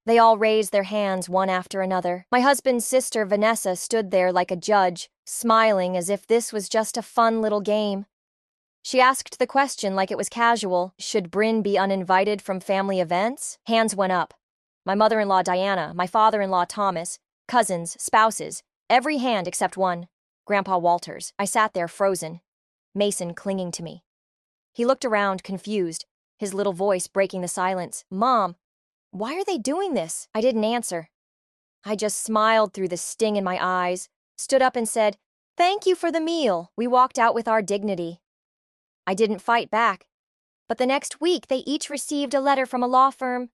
They all raised their hands one after another. My husband's sister, Vanessa, stood there like a judge, smiling as if this was just a fun little game. She asked the question like it was casual. Should Bryn be uninvited from family events? Hands went up. My mother-in-law Diana, my father-in-law Thomas, cousins, spouses, every hand except one. Grandpa Walters. I sat there frozen, Mason clinging to me. He looked around, confused, his little voice breaking the silence. Mom, why are they doing this? I didn't answer. I just smiled through the sting in my eyes, stood up and said, "Thank you for the meal." We walked out with our dignity. I didn't fight back. But the next week, they each received a letter from a law firm.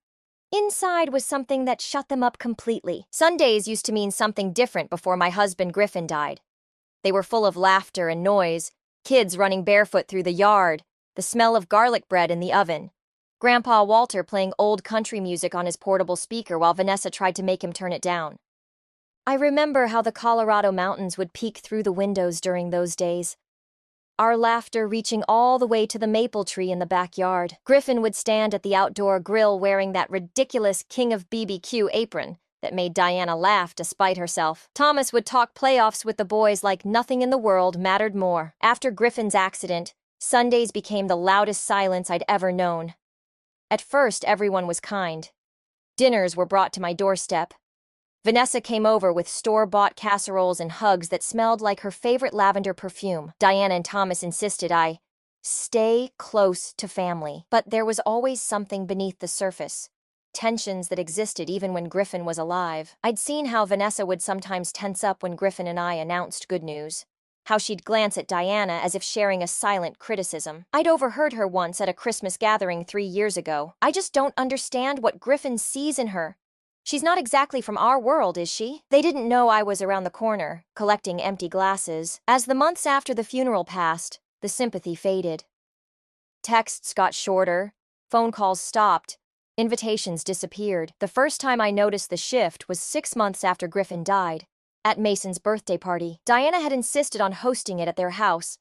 Inside was something that shut them up completely. Sundays used to mean something different before my husband Griffin died. They were full of laughter and noise, kids running barefoot through the yard, the smell of garlic bread in the oven, Grandpa Walter playing old country music on his portable speaker while Vanessa tried to make him turn it down. I remember how the Colorado mountains would peek through the windows during those days, our laughter reaching all the way to the maple tree in the backyard. Griffin would stand at the outdoor grill wearing that ridiculous King of BBQ apron that made Diana laugh despite herself. Thomas would talk playoffs with the boys like nothing in the world mattered more. After Griffin's accident, Sundays became the loudest silence I'd ever known. At first, everyone was kind. Dinners were brought to my doorstep. Vanessa came over with store-bought casseroles and hugs that smelled like her favorite lavender perfume. Diana and Thomas insisted I stay close to family. But there was always something beneath the surface, tensions that existed even when Griffin was alive. I'd seen how Vanessa would sometimes tense up when Griffin and I announced good news, how she'd glance at Diana as if sharing a silent criticism. I'd overheard her once at a Christmas gathering 3 years ago. I just don't understand what Griffin sees in her. She's not exactly from our world, is she? They didn't know I was around the corner, collecting empty glasses. As the months after the funeral passed, the sympathy faded. Texts got shorter, phone calls stopped, invitations disappeared. The first time I noticed the shift was 6 months after Griffin died, at Mason's birthday party. Diana had insisted on hosting it at their house.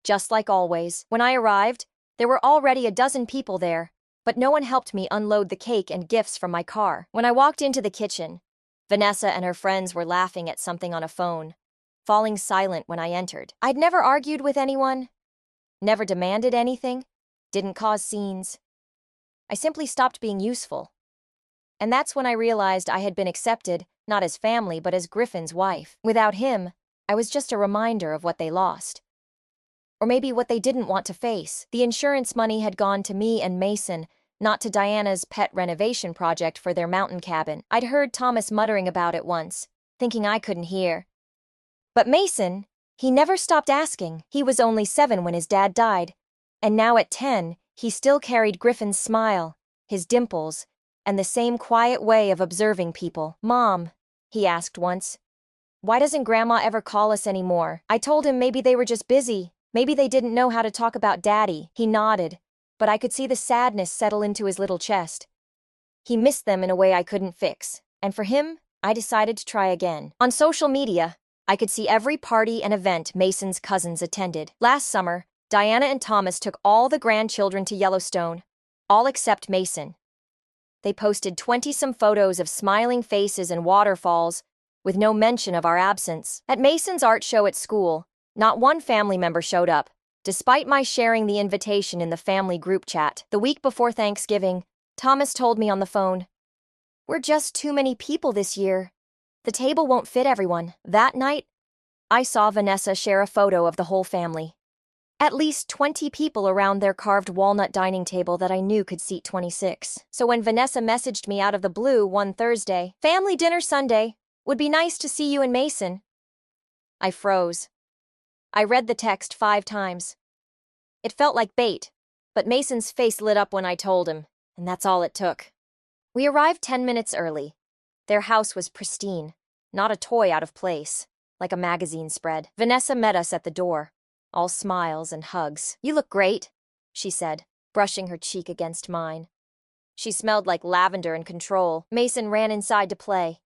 Just like always, when I arrived, there were already a dozen people there, but no one helped me unload the cake and gifts from my car. When I walked into the kitchen, Vanessa and her friends were laughing at something on a phone, falling silent when I entered. I'd never argued with anyone, never demanded anything, didn't cause scenes. I simply stopped being useful. And that's when I realized I had been accepted, not as family, but as Griffin's wife. Without him, I was just a reminder of what they lost. Or maybe what they didn't want to face. The insurance money had gone to me and Mason, not to Diana's pet renovation project for their mountain cabin. I'd heard Thomas muttering about it once, thinking I couldn't hear. But Mason, he never stopped asking. He was only 7 when his dad died, and now at 10, he still carried Griffin's smile, his dimples, and the same quiet way of observing people. "Mom," he asked once, "why doesn't Grandma ever call us anymore?" I told him maybe they were just busy. Maybe they didn't know how to talk about Daddy. He nodded, but I could see the sadness settle into his little chest. He missed them in a way I couldn't fix, and for him, I decided to try again. On social media, I could see every party and event Mason's cousins attended. Last summer, Diana and Thomas took all the grandchildren to Yellowstone, all except Mason. They posted 20-some photos of smiling faces and waterfalls, with no mention of our absence. At Mason's art show at school, not one family member showed up, despite my sharing the invitation in the family group chat. The week before Thanksgiving, Thomas told me on the phone, "We're just too many people this year. The table won't fit everyone." That night, I saw Vanessa share a photo of the whole family. At least 20 people around their carved walnut dining table that I knew could seat 26. So when Vanessa messaged me out of the blue one Thursday, "Family dinner Sunday, would be nice to see you and Mason," I froze. I read the text 5 times. It felt like bait, but Mason's face lit up when I told him, and that's all it took. We arrived 10 minutes early. Their house was pristine, not a toy out of place, like a magazine spread. Vanessa met us at the door, all smiles and hugs. "You look great," she said, brushing her cheek against mine. She smelled like lavender and control. Mason ran inside to play.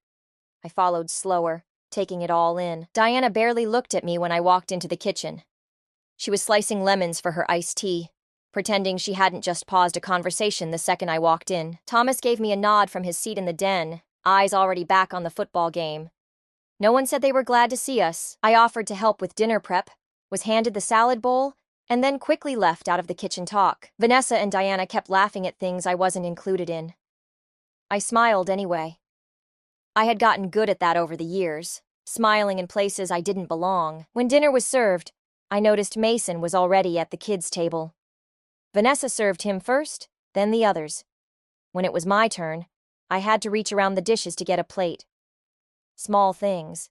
I followed slower, taking it all in. Diana barely looked at me when I walked into the kitchen. She was slicing lemons for her iced tea, pretending she hadn't just paused a conversation the second I walked in. Thomas gave me a nod from his seat in the den, eyes already back on the football game. No one said they were glad to see us. I offered to help with dinner prep, was handed the salad bowl, and then quickly left out of the kitchen talk. Vanessa and Diana kept laughing at things I wasn't included in. I smiled anyway. I had gotten good at that over the years, smiling in places I didn't belong. When dinner was served, I noticed Mason was already at the kids' table. Vanessa served him first, then the others. When it was my turn, I had to reach around the dishes to get a plate. Small things,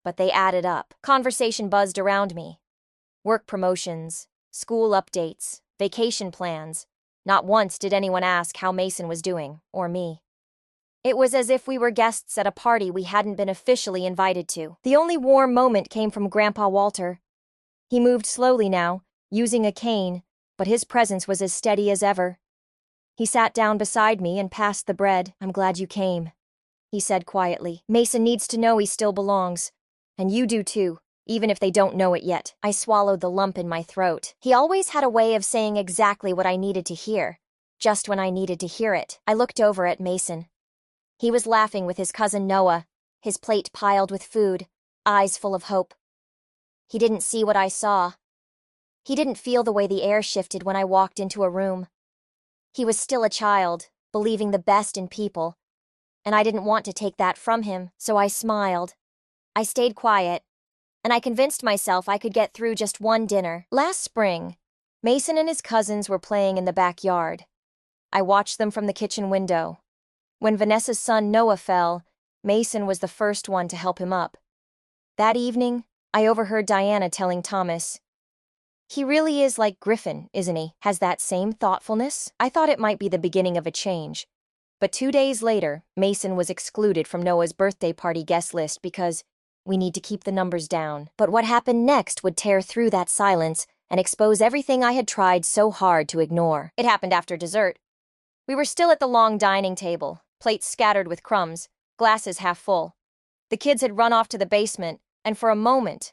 but they added up. Conversation buzzed around me. Work promotions, school updates, vacation plans. Not once did anyone ask how Mason was doing, or me. It was as if we were guests at a party we hadn't been officially invited to. The only warm moment came from Grandpa Walter. He moved slowly now, using a cane, but his presence was as steady as ever. He sat down beside me and passed the bread. "I'm glad you came," he said quietly. "Mason needs to know he still belongs. And you do too, even if they don't know it yet." I swallowed the lump in my throat. He always had a way of saying exactly what I needed to hear, just when I needed to hear it. I looked over at Mason. He was laughing with his cousin Noah, his plate piled with food, eyes full of hope. He didn't see what I saw. He didn't feel the way the air shifted when I walked into a room. He was still a child, believing the best in people, and I didn't want to take that from him, so I smiled. I stayed quiet, and I convinced myself I could get through just one dinner. Last spring, Mason and his cousins were playing in the backyard. I watched them from the kitchen window. When Vanessa's son Noah fell, Mason was the first one to help him up. That evening, I overheard Diana telling Thomas, "He really is like Griffin, isn't he? Has that same thoughtfulness?" I thought it might be the beginning of a change. But 2 days later, Mason was excluded from Noah's birthday party guest list because we need to keep the numbers down. But what happened next would tear through that silence and expose everything I had tried so hard to ignore. It happened after dessert. We were still at the long dining table, plates scattered with crumbs, glasses half full. The kids had run off to the basement, and for a moment,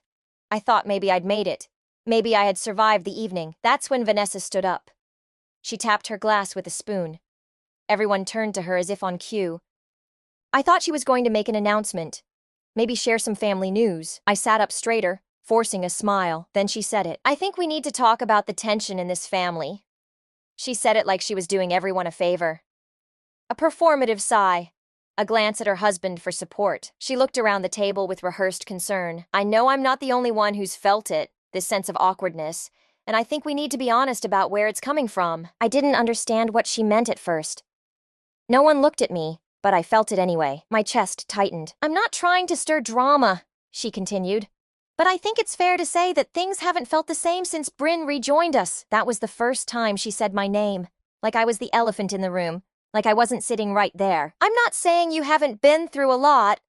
I thought maybe I'd made it. Maybe I had survived the evening. That's when Vanessa stood up. She tapped her glass with a spoon. Everyone turned to her as if on cue. I thought she was going to make an announcement, maybe share some family news. I sat up straighter, forcing a smile. Then she said it. "I think we need to talk about the tension in this family." She said it like she was doing everyone a favor. A performative sigh, a glance at her husband for support. She looked around the table with rehearsed concern. "I know I'm not the only one who's felt it, this sense of awkwardness, and I think we need to be honest about where it's coming from." I didn't understand what she meant at first. No one looked at me, but I felt it anyway. My chest tightened. "I'm not trying to stir drama," she continued, "but I think it's fair to say that things haven't felt the same since Bryn rejoined us." That was the first time she said my name, like I was the elephant in the room, like I wasn't sitting right there. "I'm not saying you haven't been through a lot,"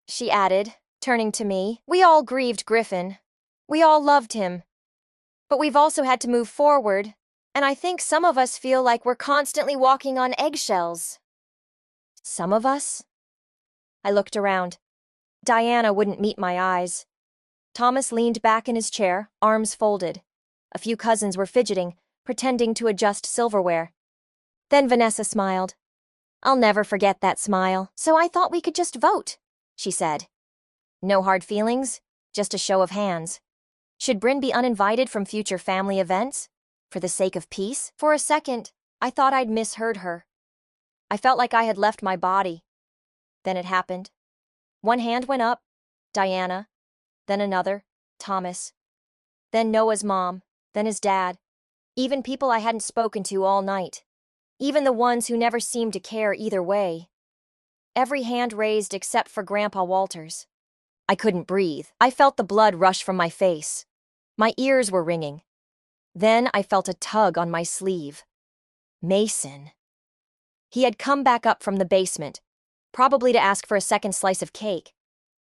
she added, turning to me. "We all grieved Griffin. We all loved him. But we've also had to move forward, and I think some of us feel like we're constantly walking on eggshells." Some of us? I looked around. Diana wouldn't meet my eyes. Thomas leaned back in his chair, arms folded. A few cousins were fidgeting, pretending to adjust silverware. Then Vanessa smiled. "I'll never forget that smile. So I thought we could just vote," she said. "No hard feelings, just a show of hands. Should Bryn be uninvited from future family events? For the sake of peace?" For a second, I thought I'd misheard her. I felt like I had left my body. Then it happened. One hand went up, Diana, then another, Thomas, then Noah's mom, then his dad, even people I hadn't spoken to all night, even the ones who never seemed to care either way. Every hand raised except for Grandpa Walter's. I couldn't breathe. I felt the blood rush from my face. My ears were ringing. Then I felt a tug on my sleeve. Mason. He had come back up from the basement, probably to ask for a second slice of cake.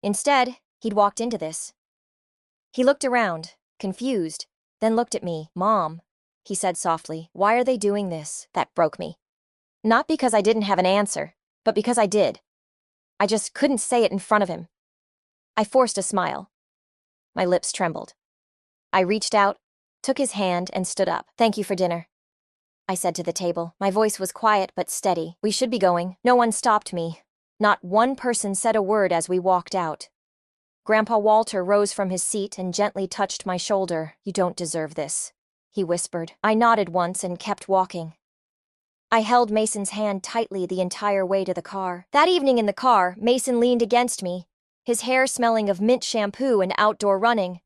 Instead, he'd walked into this. He looked around, confused, then looked at me. "Mom," he said softly, "why are they doing this?" That broke me. Not because I didn't have an answer, but because I did. I just couldn't say it in front of him. I forced a smile. My lips trembled. I reached out, took his hand, and stood up. "Thank you for dinner." I said to the table. My voice was quiet but steady. We should be going. No one stopped me. Not one person said a word as we walked out. Grandpa Walter rose from his seat and gently touched my shoulder. You don't deserve this, he whispered. I nodded once and kept walking. I held Mason's hand tightly the entire way to the car. That evening in the car, Mason leaned against me, his hair smelling of mint shampoo and outdoor running.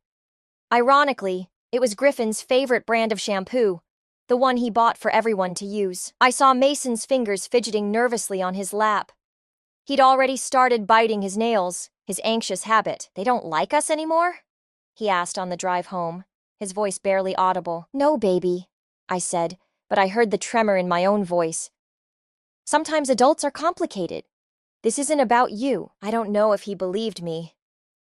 Ironically, it was Griffin's favorite brand of shampoo, the one he bought for everyone to use. I saw Mason's fingers fidgeting nervously on his lap. He'd already started biting his nails, his anxious habit. They don't like us anymore? He asked on the drive home, his voice barely audible. No, baby, I said, but I heard the tremor in my own voice. Sometimes adults are complicated. This isn't about you. I don't know if he believed me.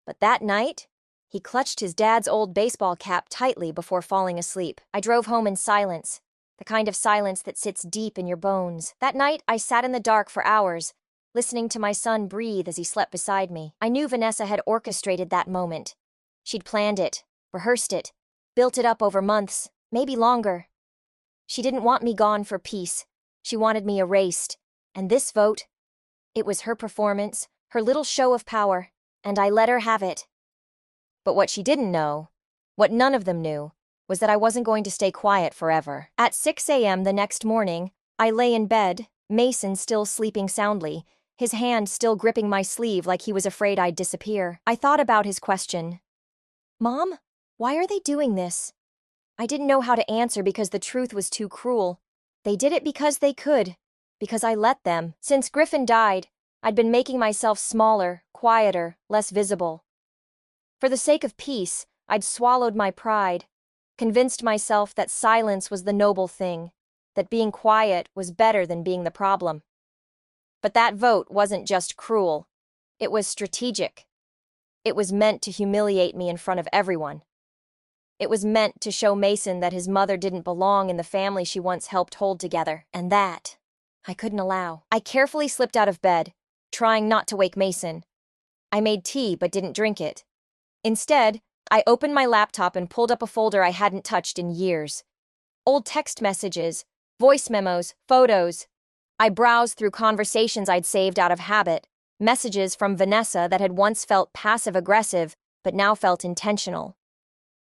But that night, he clutched his dad's old baseball cap tightly before falling asleep. I drove home in silence, the kind of silence that sits deep in your bones. That night, I sat in the dark for hours, listening to my son breathe as he slept beside me. I knew Vanessa had orchestrated that moment. She'd planned it, rehearsed it, built it up over months, maybe longer. She didn't want me gone for peace. She wanted me erased. And this vote, it was her performance, her little show of power, and I let her have it. But what she didn't know, what none of them knew, was that I wasn't going to stay quiet forever. At 6 a.m. the next morning, I lay in bed, Mason still sleeping soundly, his hand still gripping my sleeve like he was afraid I'd disappear. I thought about his question. Mom, why are they doing this? I didn't know how to answer because the truth was too cruel. They did it because they could, because I let them. Since Griffin died, I'd been making myself smaller, quieter, less visible. For the sake of peace, I'd swallowed my pride, convinced myself that silence was the noble thing, that being quiet was better than being the problem. But that vote wasn't just cruel. It was strategic. It was meant to humiliate me in front of everyone. It was meant to show Mason that his mother didn't belong in the family she once helped hold together, and that I couldn't allow. I carefully slipped out of bed, trying not to wake Mason. I made tea but didn't drink it. Instead, I opened my laptop and pulled up a folder I hadn't touched in years. Old text messages, voice memos, photos. I browsed through conversations I'd saved out of habit, messages from Vanessa that had once felt passive-aggressive but now felt intentional.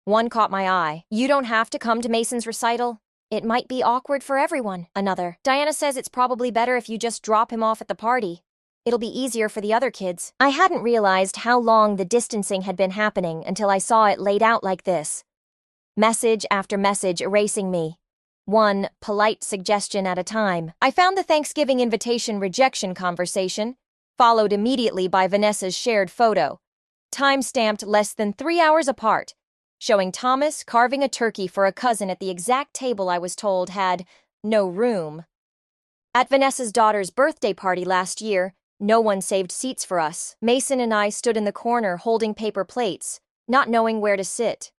One caught my eye. You don't have to come to Mason's recital. It might be awkward for everyone. Another. Diana says it's probably better if you just drop him off at the party. It'll be easier for the other kids. I hadn't realized how long the distancing had been happening until I saw it laid out like this. Message after message erasing me. One polite suggestion at a time. I found the Thanksgiving invitation rejection conversation, followed immediately by Vanessa's shared photo, time-stamped less than 3 hours apart, showing Thomas carving a turkey for a cousin at the exact table I was told had no room. At Vanessa's daughter's birthday party last year, no one saved seats for us. Mason and I stood in the corner holding paper plates, not knowing where to sit.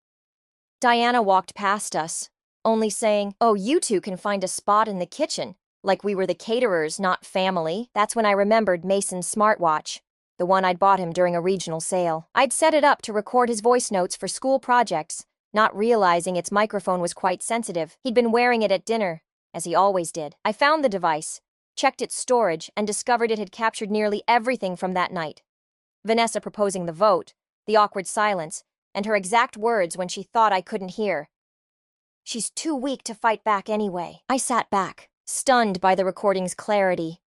Diana walked past us, only saying, "Oh, you two can find a spot in the kitchen," like we were the caterers, not family. That's when I remembered Mason's smartwatch, the one I'd bought him during a regional sale. I'd set it up to record his voice notes for school projects, not realizing its microphone was quite sensitive. He'd been wearing it at dinner, as he always did. I found the device, checked its storage, and discovered it had captured nearly everything from that night. Vanessa proposing the vote, the awkward silence, and her exact words when she thought I couldn't hear. She's too weak to fight back anyway. I sat back, stunned by the recording's clarity.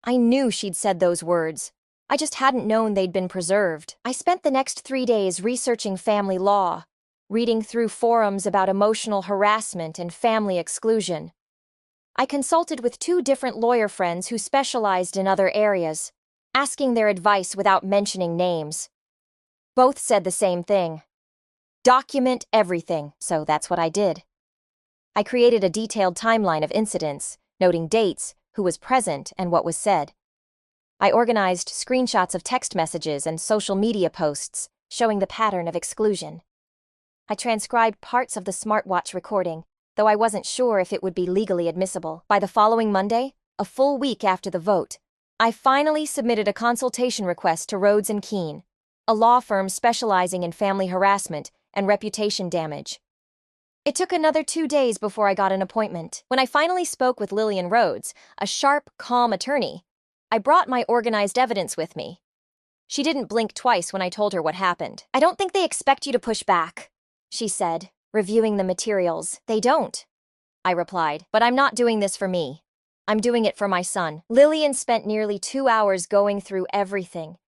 I knew she'd said those words. I just hadn't known they'd been preserved. I spent the next 3 days researching family law, reading through forums about emotional harassment and family exclusion. I consulted with 2 different lawyer friends who specialized in other areas, asking their advice without mentioning names. Both said the same thing. Document everything, so that's what I did. I created a detailed timeline of incidents, noting dates, who was present, and what was said. I organized screenshots of text messages and social media posts, showing the pattern of exclusion. I transcribed parts of the smartwatch recording, though I wasn't sure if it would be legally admissible. By the following Monday, a full week after the vote, I finally submitted a consultation request to Rhodes and Keene, a law firm specializing in family harassment and reputation damage. It took another 2 days before I got an appointment. When I finally spoke with Lillian Rhodes, a sharp, calm attorney, I brought my organized evidence with me. She didn't blink twice when I told her what happened. "I don't think they expect you to push back," she said, reviewing the materials. "They don't," I replied, "but I'm not doing this for me. I'm doing it for my son." Lillian spent nearly 2 hours going through everything.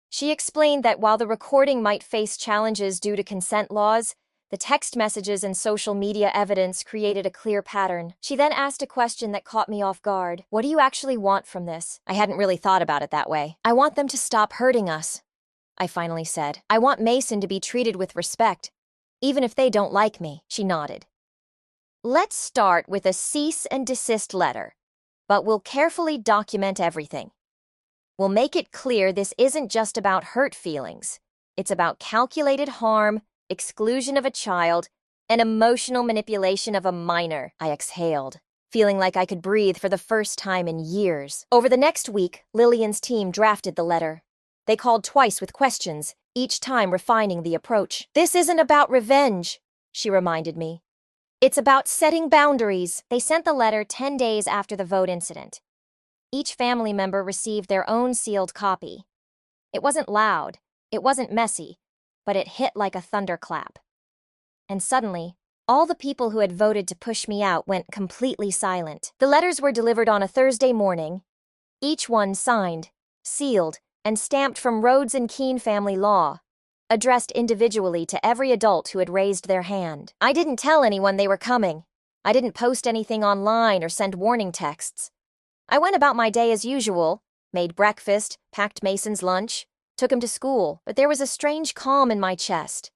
She explained that while the recording might face challenges due to consent laws, the text messages and social media evidence created a clear pattern. She then asked a question that caught me off guard. "What do you actually want from this?" I hadn't really thought about it that way. "I want them to stop hurting us," I finally said. "I want Mason to be treated with respect, even if they don't like me." She nodded. "Let's start with a cease and desist letter, but we'll carefully document everything. We'll make it clear this isn't just about hurt feelings. It's about calculated harm, exclusion of a child, and emotional manipulation of a minor." I exhaled, feeling like I could breathe for the first time in years. Over the next week, Lillian's team drafted the letter. They called twice with questions, each time refining the approach. "This isn't about revenge," she reminded me. "It's about setting boundaries." They sent the letter 10 days after the vote incident. Each family member received their own sealed copy. It wasn't loud, it wasn't messy, but it hit like a thunderclap. And suddenly, all the people who had voted to push me out went completely silent. The letters were delivered on a Thursday morning, each one signed, sealed, and stamped from Rhodes and Keene family law, addressed individually to every adult who had raised their hand. I didn't tell anyone they were coming. I didn't post anything online or send warning texts. I went about my day as usual, made breakfast, packed Mason's lunch, took him to school, but there was a strange calm in my chest,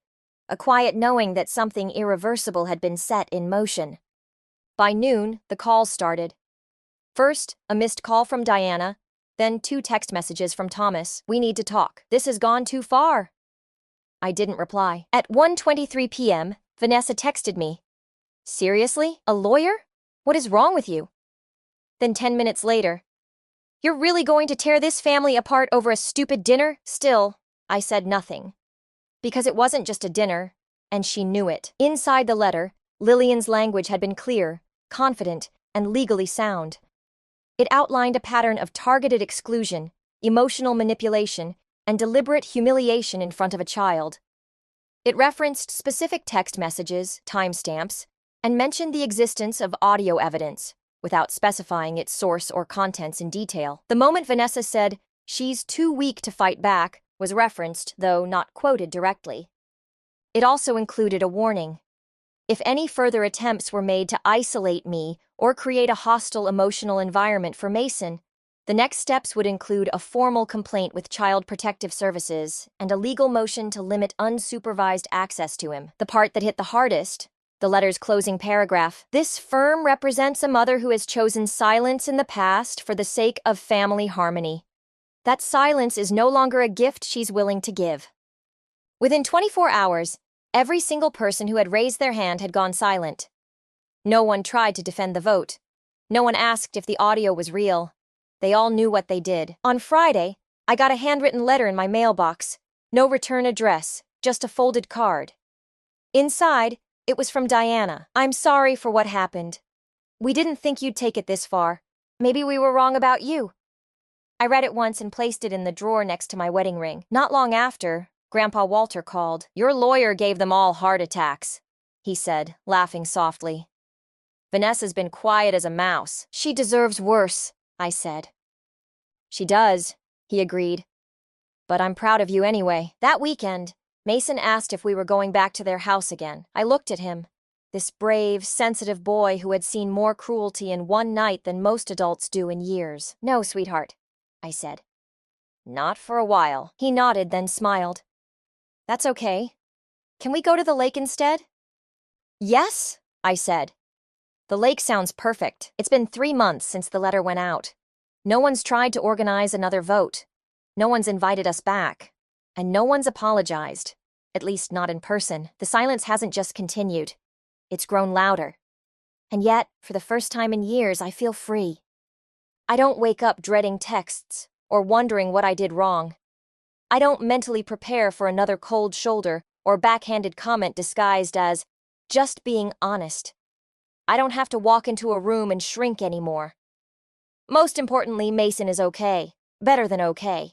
a quiet knowing that something irreversible had been set in motion. By noon, the calls started. First, a missed call from Diana, then 2 text messages from Thomas. "We need to talk. This has gone too far." I didn't reply. At 1:23 p.m., Vanessa texted me. "Seriously? A lawyer? What is wrong with you?" Then 10 minutes later, "You're really going to tear this family apart over a stupid dinner?" Still, I said nothing. Because it wasn't just a dinner, and she knew it. Inside the letter, Lillian's language had been clear, confident, and legally sound. It outlined a pattern of targeted exclusion, emotional manipulation, and deliberate humiliation in front of a child. It referenced specific text messages, timestamps, and mentioned the existence of audio evidence, without specifying its source or contents in detail. The moment Vanessa said, "She's too weak to fight back," was referenced, though not quoted directly. It also included a warning. If any further attempts were made to isolate me or create a hostile emotional environment for Mason, the next steps would include a formal complaint with Child Protective Services and a legal motion to limit unsupervised access to him. The part that hit the hardest, the letter's closing paragraph. "This firm represents a mother who has chosen silence in the past for the sake of family harmony. That silence is no longer a gift she's willing to give." Within 24 hours, every single person who had raised their hand had gone silent. No one tried to defend the vote. No one asked if the audio was real. They all knew what they did. On Friday, I got a handwritten letter in my mailbox. No return address, just a folded card. Inside, it was from Diana. "I'm sorry for what happened. We didn't think you'd take it this far. Maybe we were wrong about you." I read it once and placed it in the drawer next to my wedding ring. Not long after, Grandpa Walter called. "Your lawyer gave them all heart attacks," he said, laughing softly. "Vanessa's been quiet as a mouse." "She deserves worse," I said. "She does," he agreed. "But I'm proud of you anyway." That weekend, Mason asked if we were going back to their house again. I looked at him, this brave, sensitive boy who had seen more cruelty in one night than most adults do in years. "No, sweetheart," I said. "Not for a while." He nodded, then smiled. "That's okay. Can we go to the lake instead?" "Yes," I said. "The lake sounds perfect. It's been 3 months since the letter went out. No one's tried to organize another vote. No one's invited us back. And no one's apologized, at least not in person. The silence hasn't just continued. It's grown louder. And yet, for the first time in years, I feel free. I don't wake up dreading texts or wondering what I did wrong. I don't mentally prepare for another cold shoulder or backhanded comment disguised as, Just being honest. I don't have to walk into a room and shrink anymore. Most importantly, Mason is okay. Better than okay.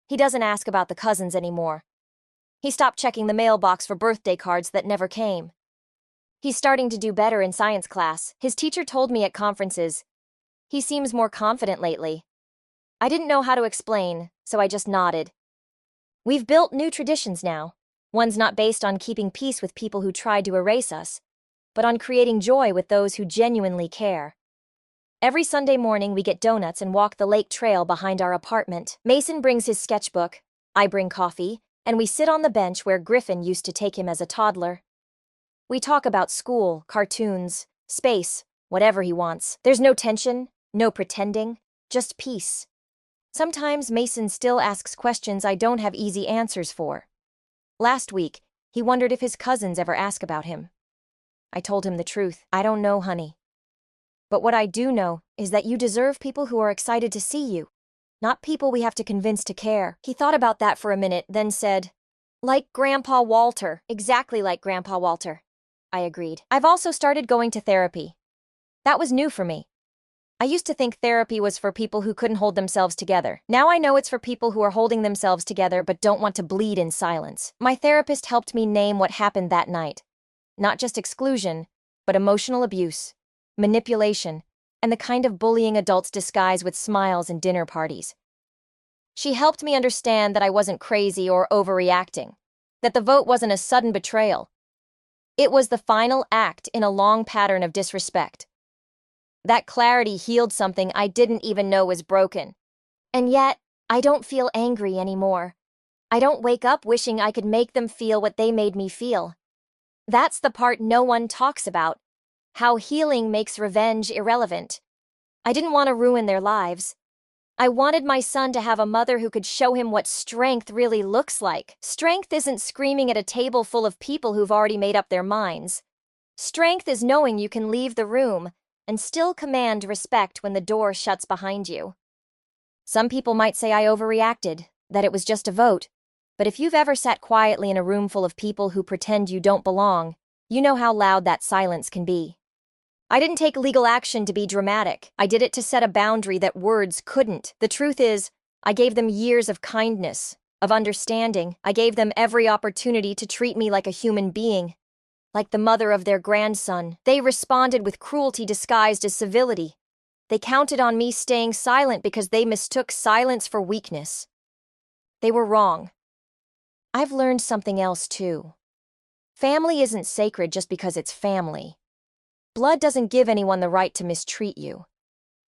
He doesn't ask about the cousins anymore. He stopped checking the mailbox for birthday cards that never came. He's starting to do better in science class. His teacher told me at conferences. He seems more confident lately. I didn't know how to explain, so I just nodded. We've built new traditions now. One's not based on keeping peace with people who tried to erase us, but on creating joy with those who genuinely care. Every Sunday morning we get donuts and walk the lake trail behind our apartment. Mason brings his sketchbook, I bring coffee, and we sit on the bench where Griffin used to take him as a toddler. We talk about school, cartoons, space, whatever he wants. There's no tension, no pretending, just peace. Sometimes Mason still asks questions I don't have easy answers for. Last week, he wondered if his cousins ever ask about him. I told him the truth. I don't know, honey. But what I do know is that you deserve people who are excited to see you, not people we have to convince to care. He thought about that for a minute, then said, like Grandpa Walter, exactly like Grandpa Walter. I agreed. I've also started going to therapy. That was new for me. I used to think therapy was for people who couldn't hold themselves together. Now I know it's for people who are holding themselves together but don't want to bleed in silence. My therapist helped me name what happened that night. Not just exclusion, but emotional abuse, manipulation, and the kind of bullying adults disguise with smiles and dinner parties. She helped me understand that I wasn't crazy or overreacting, that the vote wasn't a sudden betrayal. It was the final act in a long pattern of disrespect. That clarity healed something I didn't even know was broken. And yet, I don't feel angry anymore. I don't wake up wishing I could make them feel what they made me feel. That's the part no one talks about. How healing makes revenge irrelevant. I didn't want to ruin their lives. I wanted my son to have a mother who could show him what strength really looks like. Strength isn't screaming at a table full of people who've already made up their minds. Strength is knowing you can leave the room and still command respect when the door shuts behind you. Some people might say I overreacted, that it was just a vote. But if you've ever sat quietly in a room full of people who pretend you don't belong, you know how loud that silence can be. I didn't take legal action to be dramatic. I did it to set a boundary that words couldn't. The truth is, I gave them years of kindness, of understanding. I gave them every opportunity to treat me like a human being, like the mother of their grandson. They responded with cruelty disguised as civility. They counted on me staying silent because they mistook silence for weakness. They were wrong. I've learned something else too. Family isn't sacred just because it's family. Blood doesn't give anyone the right to mistreat you.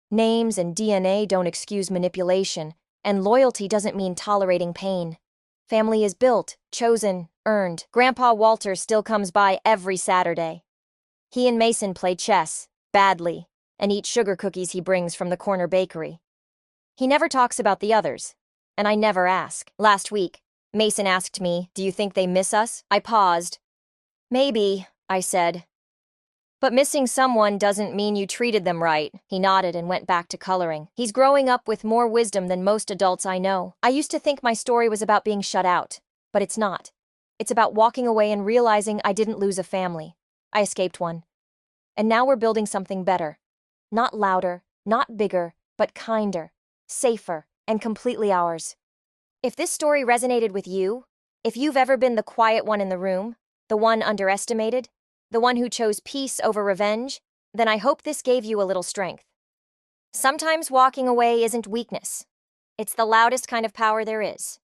Names and DNA don't excuse manipulation, and loyalty doesn't mean tolerating pain. Family is built, chosen, earned. Grandpa Walter still comes by every Saturday. He and Mason play chess, badly, and eat sugar cookies he brings from the corner bakery. He never talks about the others, and I never ask. Last week, Mason asked me, "Do you think they miss us?" I paused. "Maybe," I said. "But missing someone doesn't mean you treated them right." He nodded and went back to coloring. He's growing up with more wisdom than most adults I know. I used to think my story was about being shut out, but it's not. It's about walking away and realizing I didn't lose a family. I escaped one. And now we're building something better. Not louder, not bigger, but kinder, safer, and completely ours. If this story resonated with you, if you've ever been the quiet one in the room, the one underestimated, the one who chose peace over revenge, then I hope this gave you a little strength. Sometimes walking away isn't weakness. It's the loudest kind of power there is.